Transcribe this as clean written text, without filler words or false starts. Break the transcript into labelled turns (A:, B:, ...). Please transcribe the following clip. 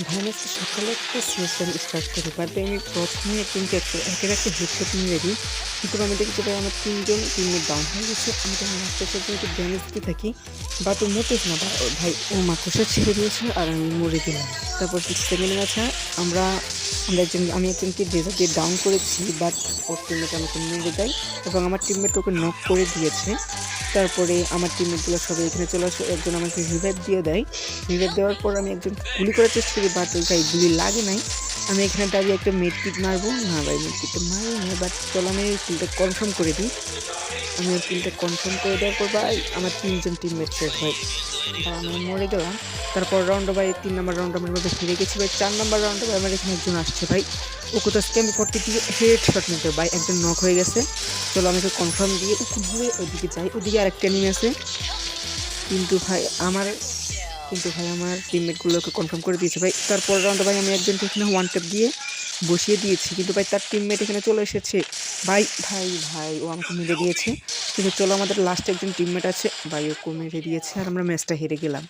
A: ভাই আমি আজকে সকালে একটা সেশন স্টার্ট করি। বাট ভাই আমি ১ম এ কিন্তু একের একটা হেডশট নিয়ে দিই। কিন্তু আমি দেখি যে ভাই আমার ৩ জন টিমমেট ডাউন হয়ে গেছে। আমি তখন আস্তে একটু ড্যামেজ দিতে থাকি। বাট ও মরতেছে না ভাই ও মাকড়সা ছেড়ে দিয়েছে আর আমি মরে গেলাম। তারপর কি সেকেন্ড ম্যাচে আমরা আমি একজনকে ডেজার্ট দিয়ে ডাউন করেছি, বাট ওর টিমমেট আমাকে মেরে দেয় এবং আমার টিমমেট ওকে নক করে দিয়েছে। তারপরে আমার টিমমেটগুলো সবাই এখানে চলে আসে। একজন আমাকে রিভাইভ দিয়ে দেয়। রিভাইভ দেওয়ার পর আমি একজনকে গুলি করার চেষ্টা করি, বাট ওই ভাই গুলি লাগে নাই। আমি এখানে দাঁড়িয়ে একটা মেডকিট মারবো, না ভাই মেডকিটটা মারি না। বাট চলো আমি কিলটা কনফার্ম করে দিই। আমি ওর কিলটা কনফার্ম করে দেওয়ার পর ভাই আমার ৩ জন টিমমেট শেষ ভাই। ভাই আমি মরে গেলাম। তারপর রাউন্ডে ভাই ৩ নাম্বার রাউন্ডে আমার মধ্যে হেরে গেছি ভাই। ৪ নাম্বার রাউন্ডে ভাই আমার এখানে একজন আসছে ভাই। ও কোথাও স্ক্যাম 40 দিয়ে হেডশট নিতে ভাই একজন নক হয়ে গেছে। চলো আমাকে কনফার্ম দিয়ে উপরে ওইদিকে যাই। ওদিকে আরেকটা এনিমি আছে। কিন্তু ভাই আমার আমার টিমমেটগুলোকে কনফার্ম করে দিয়েছে ভাই। তারপর রাউন্ডে ভাই আমি একজনকে এখানে ওয়ান ট্যাপ দিয়ে বসিয়ে দিয়েছি, কিন্তু ভাই তার টিমমেট এখানে চলে এসেছে। ভাই ও আমাকে মেরে দিয়েছে। কিন্তু চলো আমাদের লাস্টে একজন টিমমেট আছে ভাই, ওকে মেরে দিয়েছে আর আমরা ম্যাচটা হেরে গেলাম।